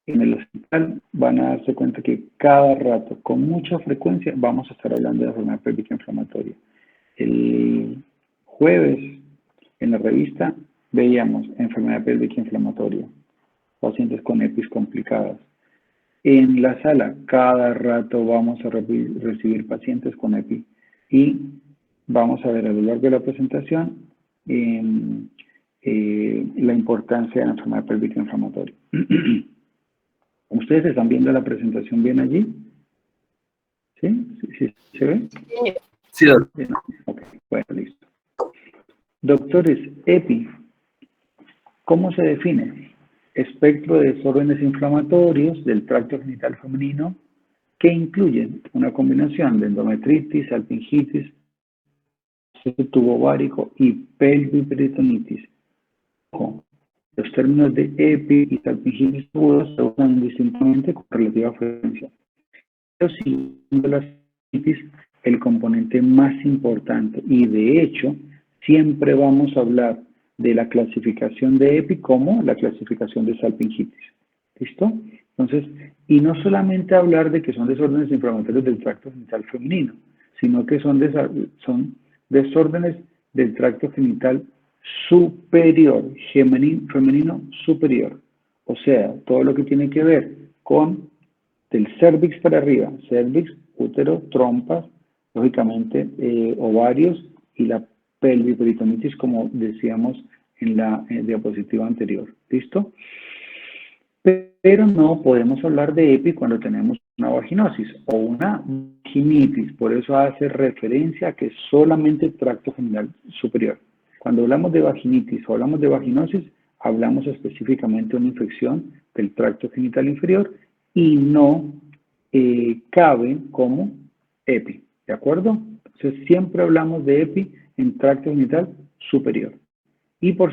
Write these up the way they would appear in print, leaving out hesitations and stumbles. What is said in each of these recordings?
en el hospital van a darse cuenta que cada rato, con mucha frecuencia, vamos a estar hablando de enfermedad pélvica inflamatoria. El jueves, en la revista, veíamos enfermedad pélvica inflamatoria, pacientes con EPIs complicadas. En la sala, cada rato vamos a recibir pacientes con EPI y vamos a ver a lo largo de la presentación la importancia de la enfermedad pélvica inflamatoria. ¿Ustedes están viendo la presentación bien allí? ¿Sí? ¿Sí se ve? Sí, doctor. Ok, bueno, listo. Doctores, EPI, ¿cómo se define? Espectro de desórdenes inflamatorios del tracto genital femenino que incluyen una combinación de endometritis, salpingitis, tubo ovárico y pelviperitonitis. Ojo, los términos de EPI y salpingitis agudas se usan indistintamente con relativa frecuencia. Pero siendo la salpingitis el componente más importante y de hecho siempre vamos a hablar de la clasificación de EPI como la clasificación de salpingitis. ¿Listo? Entonces, y no solamente hablar de que son desórdenes inflamatorios del tracto genital femenino, sino que son desórdenes del tracto genital superior, femenino superior. O sea, todo lo que tiene que ver con del cervix para arriba, cervix, útero, trompas, lógicamente ovarios y la pelviperitonitis, como decíamos en la diapositiva anterior. ¿Listo? Pero no podemos hablar de EPI cuando tenemos una vaginosis o una vaginitis. Por eso hace referencia a que solamente el tracto genital superior. Cuando hablamos de vaginitis o hablamos de vaginosis, hablamos específicamente de una infección del tracto genital inferior y no cabe como EPI. ¿De acuerdo? Entonces siempre hablamos de EPI en tracto genital superior. Y por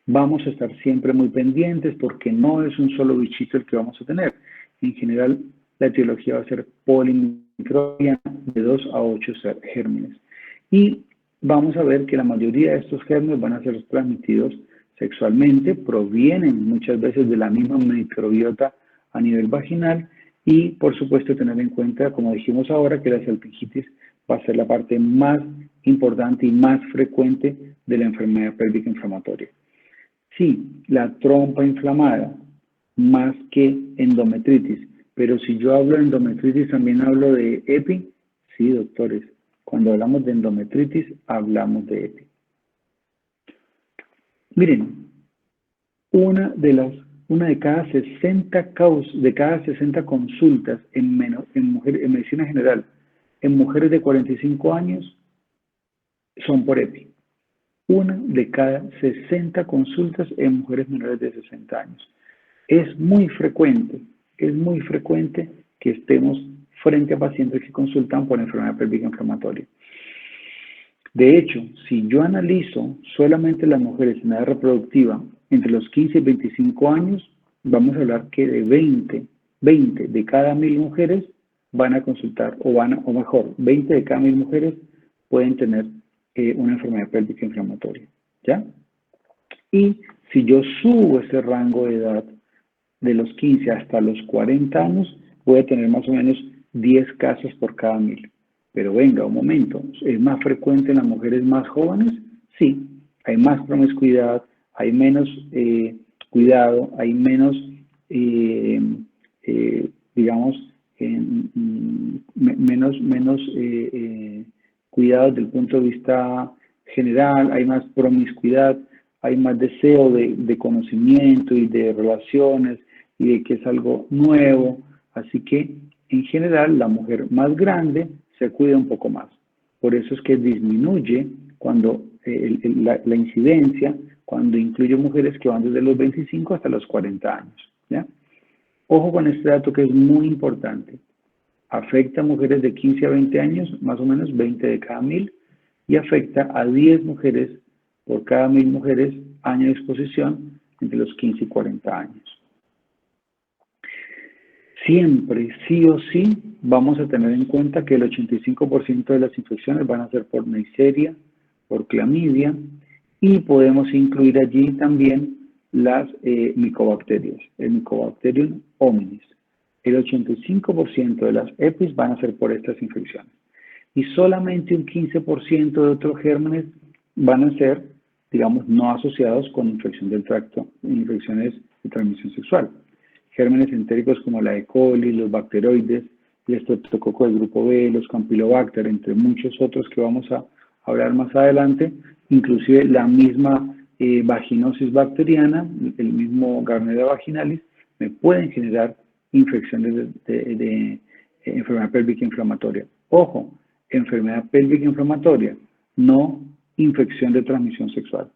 vamos a estar siempre muy pendientes porque no es un solo bichito el que vamos a tener. En general, la etiología va a ser polimicrobiana de 2 a 8 gérmenes. Y vamos a ver que la mayoría de estos gérmenes van a ser transmitidos sexualmente, provienen muchas veces de la misma microbiota a nivel vaginal y, por supuesto, tener en cuenta, como dijimos ahora, que la salpingitis va a ser la parte más importante y más frecuente de la enfermedad pélvica inflamatoria. Sí, la trompa inflamada, más que endometritis. Pero si yo hablo de endometritis, también hablo de EPI. Sí, doctores. Cuando hablamos de endometritis, hablamos de EPI. Miren, una de cada 60 consultas en medicina general, en mujeres de 45 años, son por EPI. Una de cada 60 consultas en mujeres menores de 60 años. Es muy frecuente que estemos frente a pacientes que consultan por enfermedad pélvica inflamatoria. De hecho, si yo analizo solamente las mujeres en edad reproductiva entre los 15 y 25 años, vamos a hablar que de 20 de cada 1000 mujeres van a consultar, o mejor, 20 de cada 1000 mujeres pueden tener una enfermedad pélvica inflamatoria, ¿ya? Y si yo subo ese rango de edad de los 15 hasta los 40 años, voy a tener más o menos 10 casos por cada 1000. Pero venga, un momento, ¿es más frecuente en las mujeres más jóvenes? Sí, hay más promiscuidad, hay menos cuidado, hay menos, digamos, menos cuidado desde el punto de vista general, hay más promiscuidad, hay más deseo de conocimiento y de relaciones y de que es algo nuevo. Así que, en general, la mujer más grande se cuida un poco más. Por eso es que disminuye cuando la incidencia, cuando incluye mujeres que van desde los 25 hasta los 40 años. ¿Ya? Ojo con este dato que es muy importante. Afecta a mujeres de 15 a 20 años, más o menos 20 de cada 1000, y afecta a 10 mujeres por cada 1000 mujeres año de exposición entre los 15 y 40 años. Siempre, sí o sí, vamos a tener en cuenta que el 85% de las infecciones van a ser por Neisseria, por clamidia, y podemos incluir allí también las micobacterias, el Mycobacterium hominis. El 85% de las EPIs van a ser por estas infecciones. Y solamente un 15% de otros gérmenes van a ser, digamos, no asociados con infección del tracto, infecciones de transmisión sexual. Gérmenes entéricos como la E. coli, los bacteroides, el estreptococo del grupo B, los campylobacter, entre muchos otros que vamos a hablar más adelante, inclusive la misma vaginosis bacteriana, el mismo Gardnerella vaginalis, me pueden generar infecciones de enfermedad pélvica inflamatoria. Ojo, enfermedad pélvica inflamatoria, no infección de transmisión sexual.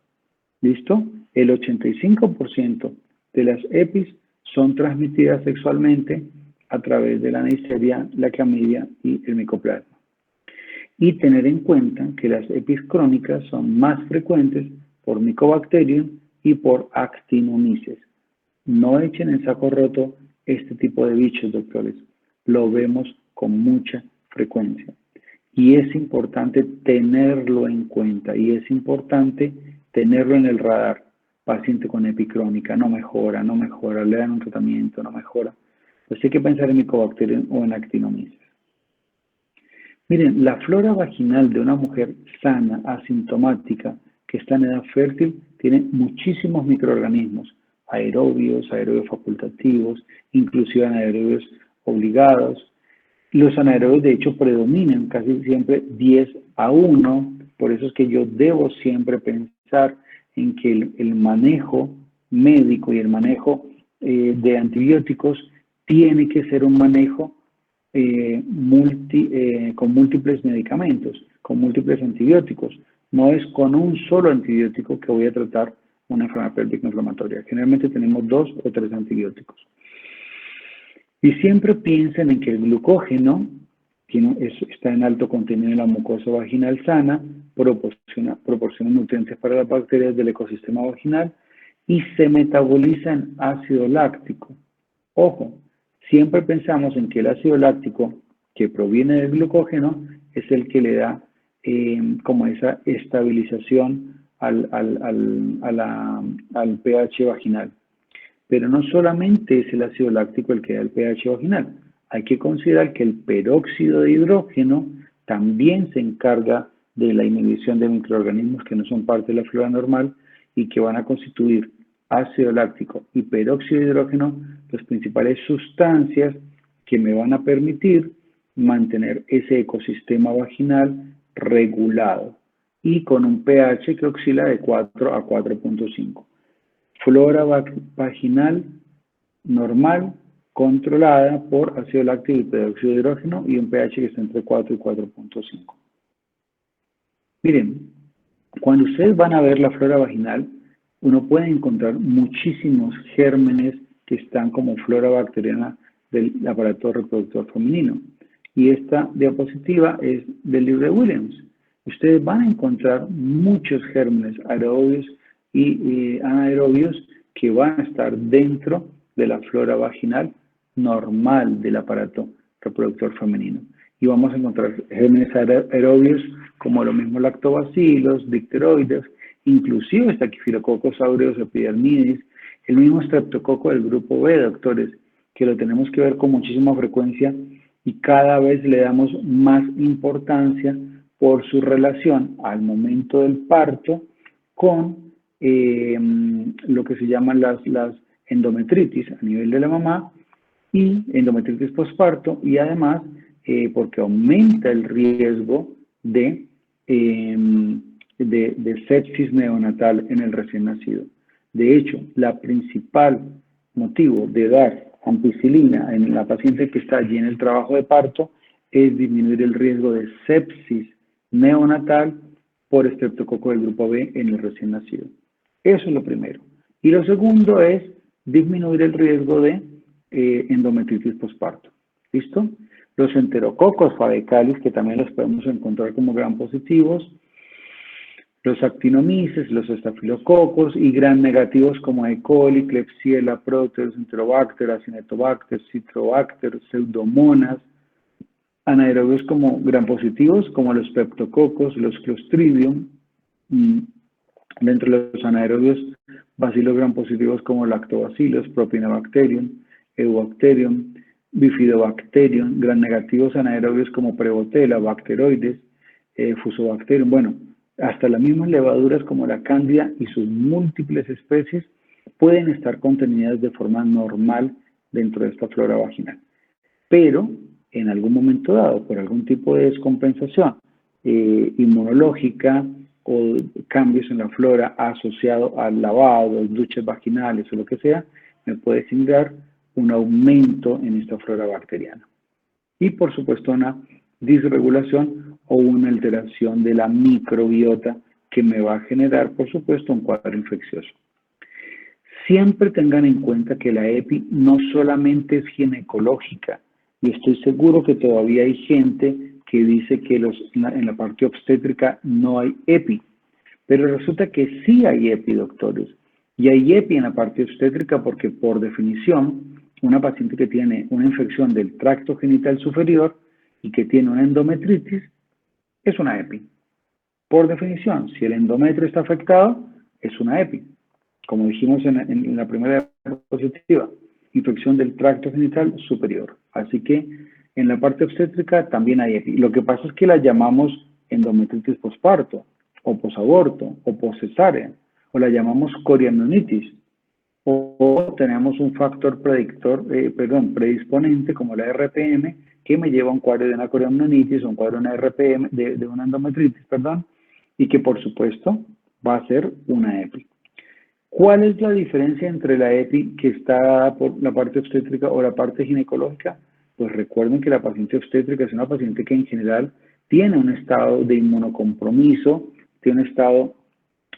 ¿Listo? El 85% de las EPIs son transmitidas sexualmente a través de la Neisseria, la clamidia y el micoplasma. Y tener en cuenta que las EPIs crónicas son más frecuentes por Mycobacterium y por Actinomyces. No echen en saco roto este tipo de bichos, doctores. Lo vemos con mucha frecuencia. Y es importante tenerlo en cuenta y es importante tenerlo en el radar. Paciente con epicrónica, no mejora, le dan un tratamiento, no mejora. Pues hay que pensar en Mycobacterium o en Actinomyces. Miren, la flora vaginal de una mujer sana, asintomática, que está en edad fértil, tiene muchísimos microorganismos, aerobios facultativos, inclusive anaerobios obligados. Los anaerobios, de hecho, predominan casi siempre 10-1, por eso es que yo debo siempre pensar en que el manejo médico y el manejo de antibióticos tiene que ser un manejo con múltiples medicamentos, con múltiples antibióticos. No es con un solo antibiótico que voy a tratar una enfermedad pélvica inflamatoria. Generalmente tenemos 2 o 3 antibióticos. Y siempre piensen en que el glucógeno está en alto contenido en la mucosa vaginal sana, proporciona nutrientes para las bacterias del ecosistema vaginal y se metaboliza en ácido láctico. Ojo, siempre pensamos en que el ácido láctico que proviene del glucógeno es el que le da como esa estabilización al pH vaginal. Pero no solamente es el ácido láctico el que da el pH vaginal. Hay que considerar que el peróxido de hidrógeno también se encarga de la inhibición de microorganismos que no son parte de la flora normal y que van a constituir ácido láctico y peróxido de hidrógeno, las principales sustancias que me van a permitir mantener ese ecosistema vaginal regulado y con un pH que oscila de 4 a 4.5. Flora vaginal normal, controlada por ácido láctico y peróxido de hidrógeno y un pH que está entre 4 y 4.5. Miren, cuando ustedes van a ver la flora vaginal, uno puede encontrar muchísimos gérmenes que están como flora bacteriana del aparato reproductor femenino. Y esta diapositiva es del libro de Williams. Ustedes van a encontrar muchos gérmenes aerobios y anaerobios que van a estar dentro de la flora vaginal normal del aparato reproductor femenino. Y vamos a encontrar gérmenes aerobios como lo mismo lactobacilos, dicteroides, inclusive Staphylococcus aureus epidermidis, el mismo streptococo del grupo B, doctores, que lo tenemos que ver con muchísima frecuencia y cada vez le damos más importancia por su relación al momento del parto con lo que se llaman las endometritis a nivel de la mamá y endometritis posparto y además porque aumenta el riesgo de sepsis neonatal en el recién nacido. De hecho, la principal motivo de dar ampicilina en la paciente que está allí en el trabajo de parto es disminuir el riesgo de sepsis neonatal por estreptococo del grupo B en el recién nacido. Eso es lo primero. Y lo segundo es disminuir el riesgo de endometritis posparto. ¿Listo? Los enterococos faecalis, que también los podemos encontrar como gram positivos, los actinomyces, los estafilococos y gram negativos como E. coli, Klebsiella, Proteus, Enterobacter, Acinetobacter, Citrobacter, Pseudomonas, anaerobios como gram positivos como los peptococos, los Clostridium. Dentro de los anaerobios bacilos gram positivos como lactobacillus, propionibacterium, eubacterium, bifidobacterium, gram negativos anaerobios como prebotella, bacteroides, fusobacterium, bueno, hasta las mismas levaduras como la cándida y sus múltiples especies pueden estar contenidas de forma normal dentro de esta flora vaginal. Pero en algún momento dado, por algún tipo de descompensación inmunológica o cambios en la flora asociado al lavado, duchas vaginales o lo que sea, me puede generar un aumento en esta flora bacteriana. Y por supuesto una disregulación o una alteración de la microbiota que me va a generar, por supuesto, un cuadro infeccioso. Siempre tengan en cuenta que la EPI no solamente es ginecológica, y estoy seguro que todavía hay gente que dice que en la parte obstétrica no hay EPI, pero resulta que sí hay EPI, doctores, y hay EPI en la parte obstétrica porque por definición, una paciente que tiene una infección del tracto genital superior y que tiene una endometritis, es una EPI. Por definición, si el endometrio está afectado, es una EPI. Como dijimos en la primera diapositiva, infección del tracto genital superior. Así que en la parte obstétrica también hay EPI. Lo que pasa es que la llamamos endometritis posparto, o posaborto, o poscesárea, o la llamamos coriamnionitis, o tenemos un factor predisponente como la RPM, que me lleva a un cuadro de una coriamnionitis o un cuadro de una RPM, de una endometritis, y que por supuesto va a ser una EPI. ¿Cuál es la diferencia entre la EPI que está dada por la parte obstétrica o la parte ginecológica? Pues recuerden que la paciente obstétrica es una paciente que en general tiene un estado de inmunocompromiso, tiene un estado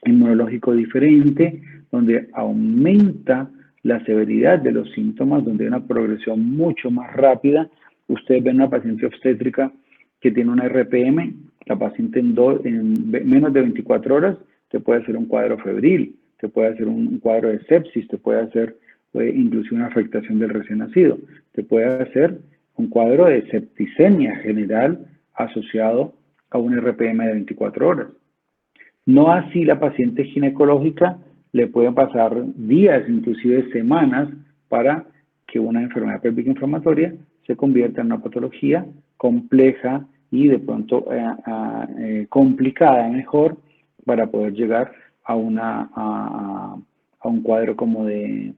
inmunológico diferente, donde aumenta la severidad de los síntomas, donde hay una progresión mucho más rápida. Ustedes ven una paciente obstétrica que tiene una RPM, la paciente en menos de 24 horas te puede hacer un cuadro febril, te puede hacer un cuadro de sepsis, te puede hacer inclusive una afectación del recién nacido, te puede hacer un cuadro de septicemia general asociado a un RPM de 24 horas. No así la paciente ginecológica, le pueden pasar días, inclusive semanas, para que una enfermedad pélvica inflamatoria se convierta en una patología compleja y de pronto complicada mejor para poder llegar a un cuadro como de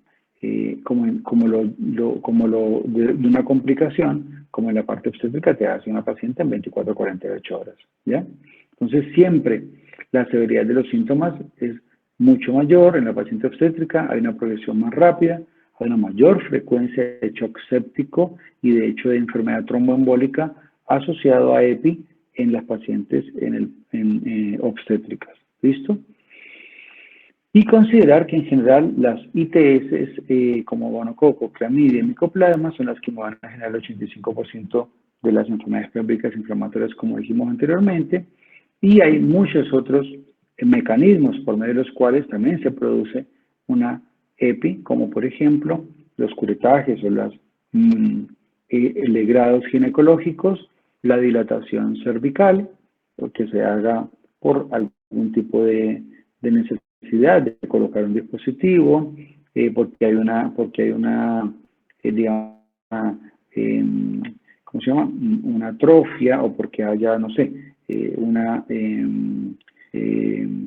una complicación, como en la parte obstétrica te hace una paciente en 24 o 48 horas, ¿ya? Entonces siempre la severidad de los síntomas es mucho mayor en la paciente obstétrica, hay una progresión más rápida, hay una mayor frecuencia de shock séptico y de hecho de enfermedad tromboembólica asociado a EPI en las pacientes obstétricas. ¿Listo? Y considerar que en general las ITS como gonococo, clamidia y micoplasma son las que me van a generar el 85% de las enfermedades pélvicas inflamatorias, como dijimos anteriormente, y hay muchos otros mecanismos por medio de los cuales también se produce una EPI, como por ejemplo los curetajes o los legrados ginecológicos, la dilatación cervical, que se haga por algún tipo de necesidad de colocar un dispositivo, porque hay una digamos, ¿cómo se llama? Una atrofia o porque haya, no sé,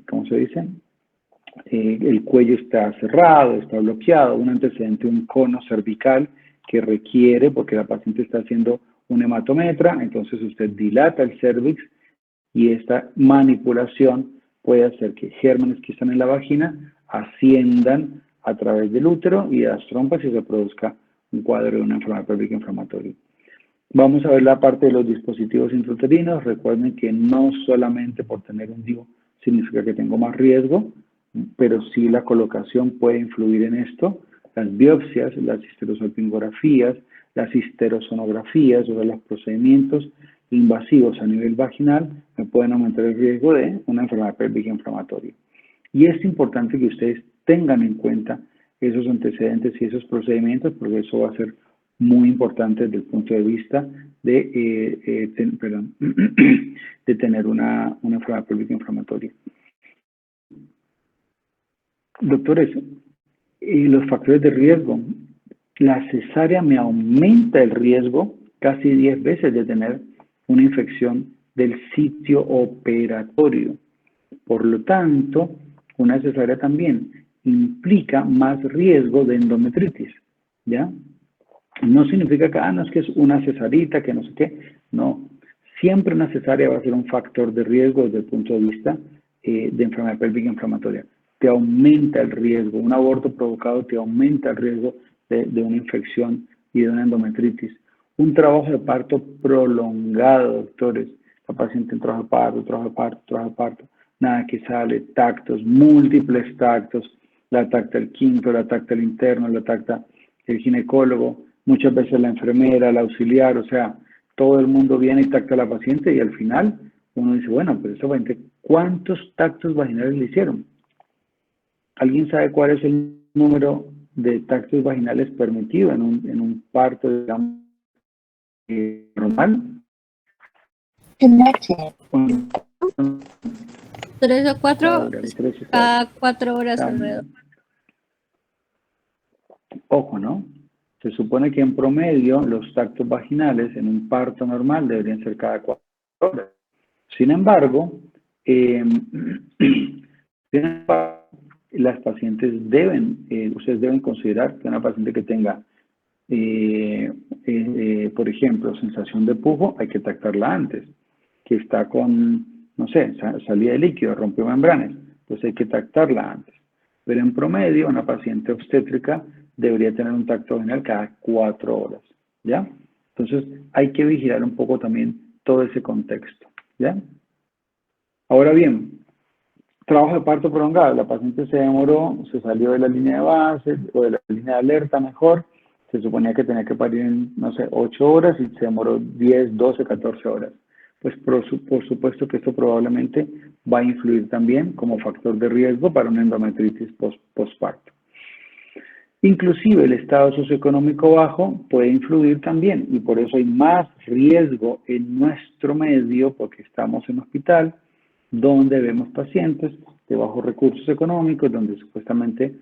¿cómo se dice? El cuello está cerrado, está bloqueado, un antecedente, un cono cervical que requiere, porque la paciente está haciendo un hematometra, entonces usted dilata el cervix y esta manipulación puede hacer que gérmenes que están en la vagina asciendan a través del útero y de las trompas y se produzca un cuadro de una enfermedad pélvica inflamatoria. Vamos a ver la parte de los dispositivos intrauterinos. Recuerden que no solamente por tener un DIU significa que tengo más riesgo, pero sí la colocación puede influir en esto. Las biopsias, las histerosalpingografías, las histerosonografías, o sea, los procedimientos invasivos a nivel vaginal me pueden aumentar el riesgo de una enfermedad pélvica inflamatoria. Y es importante que ustedes tengan en cuenta esos antecedentes y esos procedimientos, porque eso va a ser muy importante desde el punto de vista de, de tener una enfermedad pélvica inflamatoria. Doctores, y los factores de riesgo. La cesárea me aumenta el riesgo casi 10 veces de tener una infección del sitio operatorio. Por lo tanto, una cesárea también implica más riesgo de endometritis, ¿ya? No significa que, no es que es una cesarita, que no sé qué. No, siempre una cesárea va a ser un factor de riesgo desde el punto de vista de enfermedad pélvica inflamatoria. Te aumenta el riesgo, un aborto provocado te aumenta el riesgo de una infección y de una endometritis. Un trabajo de parto prolongado, doctores. La paciente en trabajo de parto, trabajo de parto, trabajo de parto. Nada que sale, tactos, múltiples tactos. La tacta el quinto, la tacta el interno, la tacta el ginecólogo, muchas veces la enfermera, la auxiliar, o sea, todo el mundo viene y tacta a la paciente y al final uno dice, bueno, pero esa paciente, ¿cuántos tactos vaginales le hicieron? ¿Alguien sabe cuál es el número de tactos vaginales permitido en un parto, digamos, normal? Connected. 3 o 4 cada 4 horas Cada- alrededor. Ojo, ¿no? Se supone que en promedio los tactos vaginales en un parto normal deberían ser cada 4 horas. Sin embargo, las pacientes deben, ustedes deben considerar que una paciente que tenga, por ejemplo, sensación de pujo, hay que tactarla antes. Que está con, no sé, salida de líquido, rompió membranas, pues hay que tactarla antes. Pero en promedio, una paciente obstétrica debería tener un tacto vaginal cada 4 horas, ¿ya? Entonces, hay que vigilar un poco también todo ese contexto, ¿ya? Ahora bien, trabajo de parto prolongado. La paciente se demoró, se salió de la línea de base o de la línea de alerta mejor. Se suponía que tenía que parir en, no sé, 8 horas y se demoró 10, 12, 14 horas. Pues por supuesto que esto probablemente va a influir también como factor de riesgo para una endometritis postparto. Inclusive el estado socioeconómico bajo puede influir también y por eso hay más riesgo en nuestro medio porque estamos en hospital donde vemos pacientes de bajos recursos económicos, donde supuestamente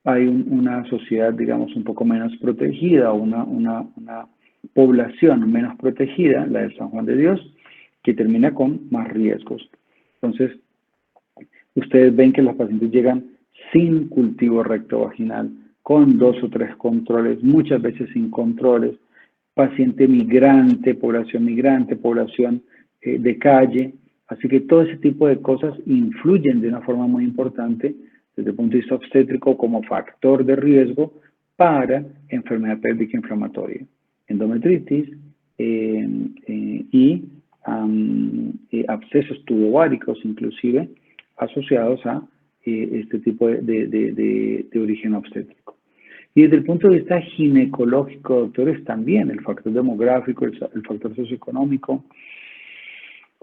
hay una sociedad, digamos, un poco menos protegida, una población menos protegida, la de San Juan de Dios, que termina con más riesgos. Entonces, ustedes ven que los pacientes llegan sin cultivo rectovaginal, con 2 o 3 controles, muchas veces sin controles, paciente migrante, población de calle. Así que todo ese tipo de cosas influyen de una forma muy importante desde el punto de vista obstétrico como factor de riesgo para enfermedad pélvica inflamatoria, endometritis y abscesos tubováricos inclusive asociados a este tipo de origen obstétrico. Y desde el punto de vista ginecológico, doctores, también el factor demográfico, el factor socioeconómico.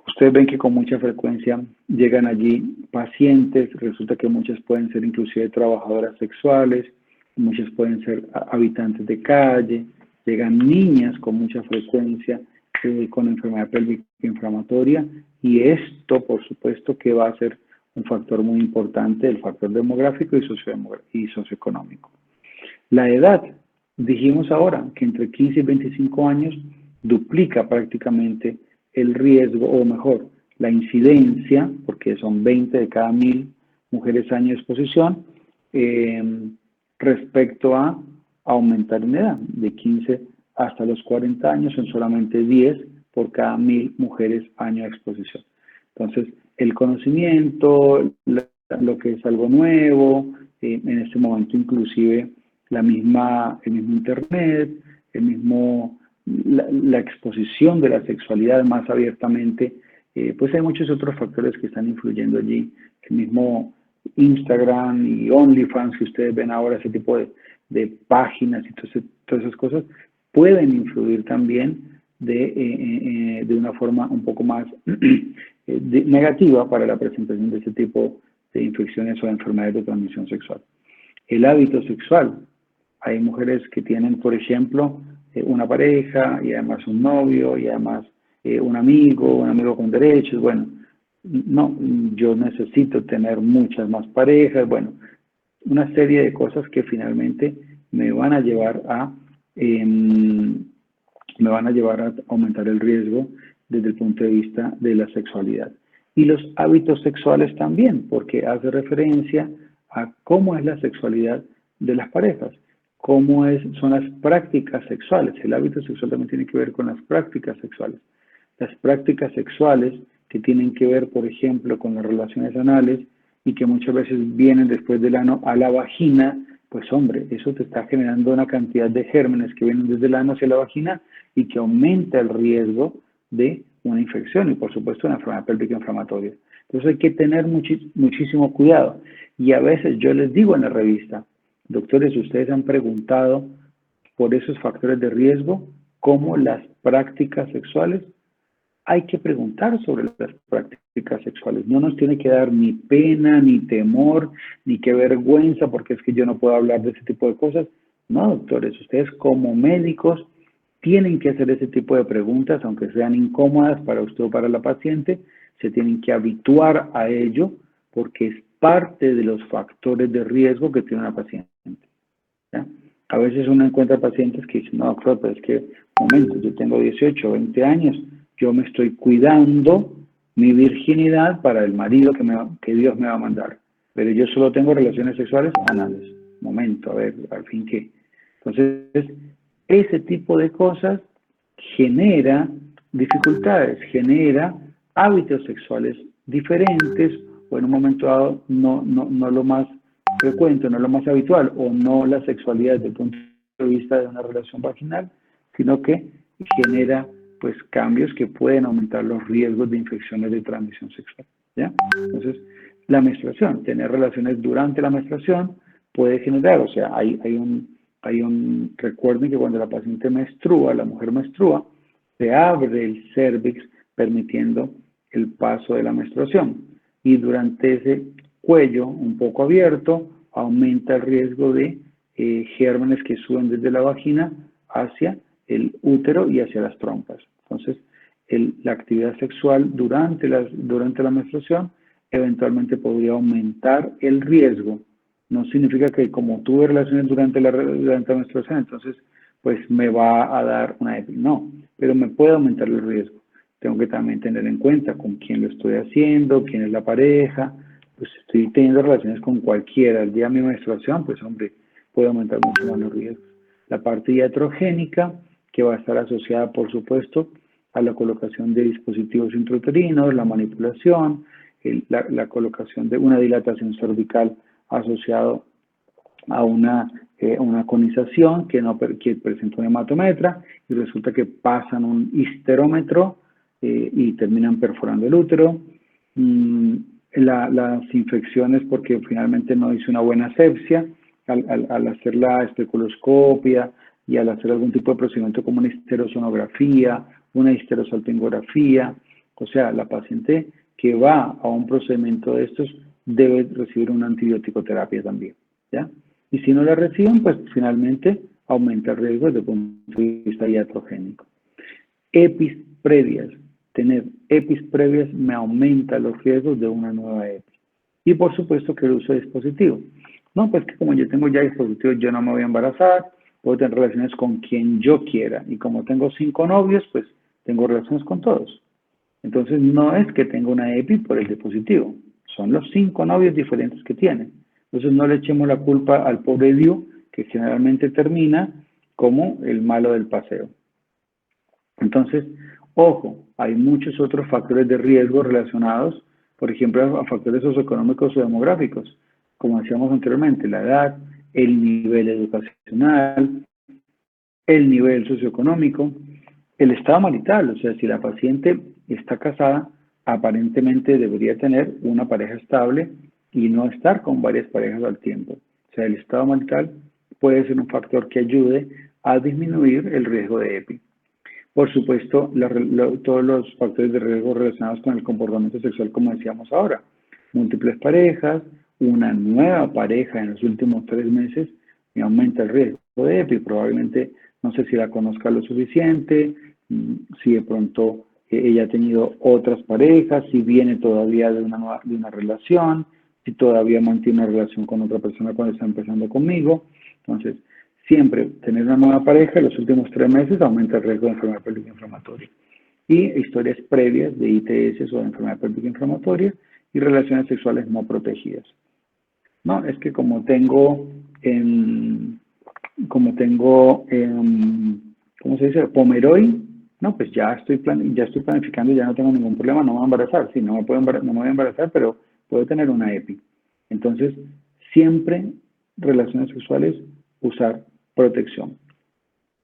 Ustedes ven que con mucha frecuencia llegan allí pacientes, resulta que muchas pueden ser inclusive trabajadoras sexuales, muchas pueden ser habitantes de calle, llegan niñas con mucha frecuencia con enfermedad pélvica inflamatoria y esto, por supuesto, que va a ser un factor muy importante, el factor demográfico y socioeconómico. La edad, dijimos ahora que entre 15 y 25 años duplica prácticamente el riesgo, o mejor, la incidencia, porque son 20 de cada 1000 mujeres año de exposición, respecto a aumentar en edad. De 15 hasta los 40 años son solamente 10 por cada 1000 mujeres año de exposición. Entonces, el conocimiento, lo que es algo nuevo, en este momento inclusive el mismo internet, la exposición de la sexualidad más abiertamente, pues hay muchos otros factores que están influyendo allí. El mismo Instagram y OnlyFans que ustedes ven ahora, ese tipo de páginas y todas esas cosas, pueden influir también de una forma un poco más negativa para la presentación de ese tipo de infecciones o de enfermedades de transmisión sexual. El hábito sexual. Hay mujeres que tienen, por ejemplo, una pareja y además un novio y además un amigo con derechos. Bueno, no, yo necesito tener muchas más parejas, bueno, una serie de cosas que finalmente me van a llevar a aumentar el riesgo desde el punto de vista de la sexualidad. Y los hábitos sexuales también, porque hace referencia a cómo es la sexualidad de las parejas, son las prácticas sexuales. El hábito sexual también tiene que ver con las prácticas sexuales. Las prácticas sexuales que tienen que ver, por ejemplo, con las relaciones anales y que muchas veces vienen después del ano a la vagina, pues hombre, eso te está generando una cantidad de gérmenes que vienen desde el ano hacia la vagina y que aumenta el riesgo de una infección y por supuesto una enfermedad pélvica inflamatoria. Entonces hay que tener muchísimo cuidado. Y a veces yo les digo en la revista, doctores, ustedes han preguntado por esos factores de riesgo, como las prácticas sexuales. Hay que preguntar sobre las prácticas sexuales. No nos tiene que dar ni pena, ni temor, ni qué vergüenza, porque es que yo no puedo hablar de ese tipo de cosas. No, doctores, ustedes como médicos tienen que hacer ese tipo de preguntas, aunque sean incómodas para usted o para la paciente, se tienen que habituar a ello, porque es parte de los factores de riesgo que tiene una paciente. ¿Ya? A veces uno encuentra pacientes que dicen, no, doctor, pero es que, momento, yo tengo 18, 20 años, yo me estoy cuidando mi virginidad para el marido que Dios me va a mandar, pero yo solo tengo relaciones sexuales anales. Momento, a ver, al fin qué. Entonces, ese tipo de cosas genera dificultades, genera hábitos sexuales diferentes o en un momento dado no lo más frecuente, no lo más habitual o no la sexualidad desde el punto de vista de una relación vaginal, sino que genera pues cambios que pueden aumentar los riesgos de infecciones de transmisión sexual. ¿Ya? Entonces, la menstruación, tener relaciones durante la menstruación puede generar, o sea, recuerden que cuando la paciente menstrua, la mujer menstrua, se abre el cérvix permitiendo el paso de la menstruación y durante ese cuello un poco abierto aumenta el riesgo de gérmenes que suben desde la vagina hacia el útero y hacia las trompas. Entonces, la actividad sexual durante la menstruación eventualmente podría aumentar el riesgo. No significa que como tuve relaciones durante la menstruación, entonces pues me va a dar una EPI. No, pero me puede aumentar el riesgo. Tengo que también tener en cuenta con quién lo estoy haciendo, quién es la pareja. Pues estoy teniendo relaciones con cualquiera el día de mi menstruación, pues hombre, puede aumentar mucho más los riesgos. La parte iatrogénica, que va a estar asociada, por supuesto, a la colocación de dispositivos intrauterinos, la manipulación, la colocación de una dilatación cervical asociado a una conización que presenta un hematometra y resulta que pasan un histerómetro y terminan perforando el útero. Las infecciones porque finalmente no hice una buena asepsia al hacer la especuloscopia y al hacer algún tipo de procedimiento como una histerosonografía, una histerosalpingografía. O sea, la paciente que va a un procedimiento de estos debe recibir una antibiótico-terapia también, ¿ya? Y si no la reciben, pues finalmente aumenta el riesgo desde el punto de vista iatrogénico. EPIs previas. Tener EPIs previas me aumenta los riesgos de una nueva EPI. Y por supuesto que el uso de dispositivos. No, pues que como yo tengo ya dispositivos, yo no me voy a embarazar, puedo tener relaciones con quien yo quiera. Y como tengo 5 novios, pues tengo relaciones con todos. Entonces no es que tenga una EPI por el dispositivo. Son los 5 novios diferentes que tiene. Entonces no le echemos la culpa al pobre Diu, que generalmente termina como el malo del paseo. Entonces, ojo, hay muchos otros factores de riesgo relacionados, por ejemplo, a factores socioeconómicos o demográficos, como decíamos anteriormente, la edad, el nivel educacional, el nivel socioeconómico, el estado marital, o sea, si la paciente está casada, aparentemente debería tener una pareja estable y no estar con varias parejas al tiempo. O sea, el estado marital puede ser un factor que ayude a disminuir el riesgo de EPI. Por supuesto, todos los factores de riesgo relacionados con el comportamiento sexual, como decíamos ahora, múltiples parejas, una nueva pareja en los últimos 3 meses, me aumenta el riesgo de EPI. Probablemente, no sé si la conozca lo suficiente, si de pronto ella ha tenido otras parejas, si viene todavía de una relación, si todavía mantiene una relación con otra persona cuando está empezando conmigo. Entonces, siempre tener una nueva pareja en los últimos 3 meses aumenta el riesgo de enfermedad pélvica inflamatoria. Y historias previas de ITS o de enfermedad pélvica inflamatoria y relaciones sexuales no protegidas. No, es que como tengo ¿cómo se dice? Pomeroy, no, pues ya estoy planificando y ya no tengo ningún problema, no me voy a embarazar. Sí, no me voy a embarazar, pero puedo tener una EPI. Entonces, siempre relaciones sexuales, usar protección.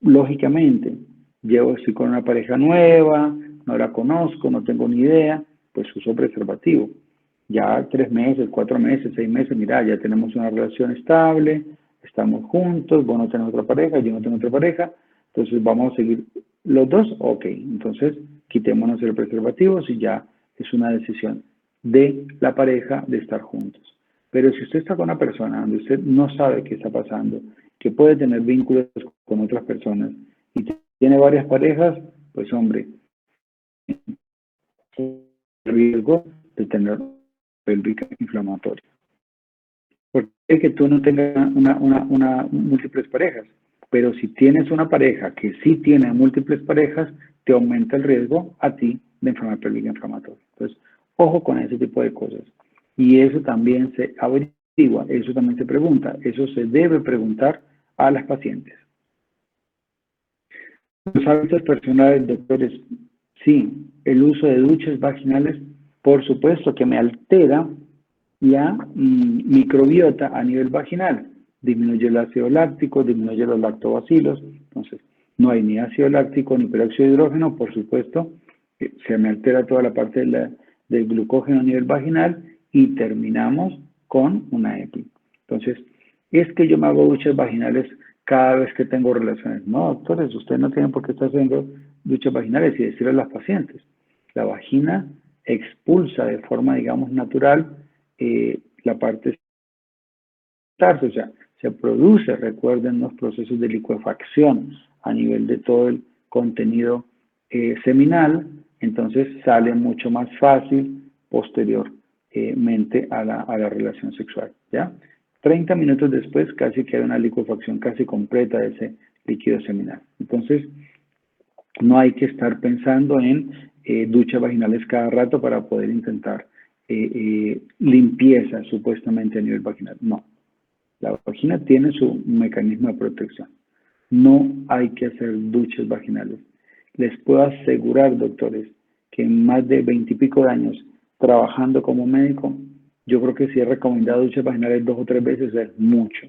Lógicamente, estoy con una pareja nueva, no la conozco, no tengo ni idea, pues uso preservativo. Ya 3 meses, 4 meses, 6 meses, mira, ya tenemos una relación estable, estamos juntos, vos no tenés otra pareja, yo no tengo otra pareja, entonces vamos a seguir los dos, ok, entonces quitémonos el preservativo si ya es una decisión de la pareja de estar juntos. Pero si usted está con una persona donde usted no sabe qué está pasando, que puede tener vínculos con otras personas y tiene varias parejas, pues hombre, el riesgo de tener pélvica inflamatoria. Porque que tú no tengas múltiples parejas, pero si tienes una pareja que sí tiene múltiples parejas, te aumenta el riesgo a ti de enfermedad pélvica inflamatoria. Entonces, ojo con ese tipo de cosas. Y eso también se averigua, eso también se pregunta, eso se debe preguntar a las pacientes. Los hábitos personales, doctores, sí, el uso de duchas vaginales, por supuesto que me altera la microbiota a nivel vaginal, disminuye el ácido láctico, disminuye los lactobacilos, entonces no hay ni ácido láctico ni peróxido de hidrógeno, por supuesto, se me altera toda la parte del glucógeno a nivel vaginal y terminamos con una EPI. Entonces, es que yo me hago duchas vaginales cada vez que tengo relaciones. No, doctores, ustedes no tienen por qué estar haciendo duchas vaginales y decirle a las pacientes. La vagina expulsa de forma, digamos, natural la parte, o sea, se produce, recuerden, los procesos de licuefacción a nivel de todo el contenido seminal, entonces sale mucho más fácil posteriormente a la relación sexual, ¿ya? 30 minutos después casi que hay una licuefacción casi completa de ese líquido seminal. Entonces, no hay que estar pensando en duchas vaginales cada rato para poder intentar limpieza supuestamente a nivel vaginal. No, la vagina tiene su mecanismo de protección. No hay que hacer duchas vaginales. Les puedo asegurar, doctores, que en más de 20 y pico de años trabajando como médico, yo creo que si he recomendado duchas vaginales 2 o 3 veces es mucho,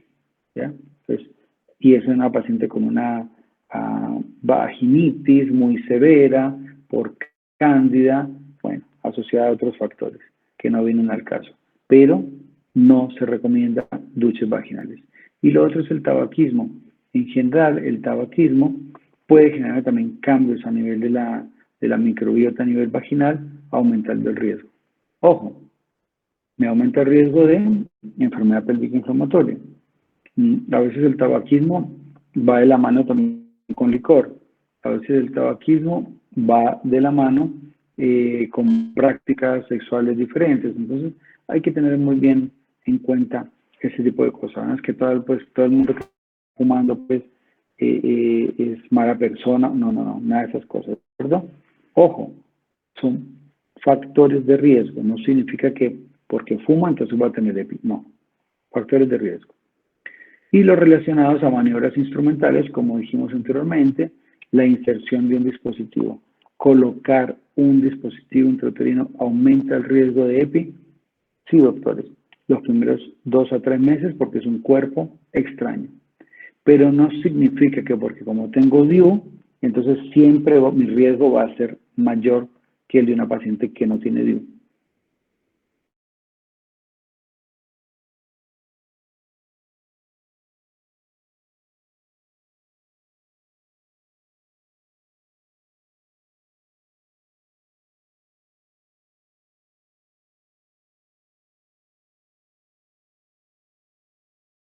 ¿ya? Entonces, y es una paciente con una vaginitis muy severa por cándida, bueno, asociada a otros factores que no vienen al caso, pero no se recomienda duchas vaginales. Y lo otro es el tabaquismo. En general, el tabaquismo puede generar también cambios a nivel de la microbiota a nivel vaginal, aumentando el riesgo. Ojo, me aumenta el riesgo de enfermedad pélvica inflamatoria. A veces el tabaquismo va de la mano también con licor. A veces el tabaquismo va de la mano con prácticas sexuales diferentes. Entonces, hay que tener muy bien en cuenta ese tipo de cosas. ¿No? Es que todo el mundo que está fumando pues, es mala persona. No, nada de esas cosas. ¿Verdad? Ojo, son factores de riesgo. No significa que porque fuma entonces va a tener EPI. No, factores de riesgo. Y los relacionados a maniobras instrumentales, como dijimos anteriormente, la inserción de un dispositivo. Colocar un dispositivo intrauterino aumenta el riesgo de EPI. Sí, doctores, los primeros 2 a 3 meses porque es un cuerpo extraño. Pero no significa que porque como tengo DIU, entonces siempre mi riesgo va a ser mayor que el de una paciente que no tiene DIU.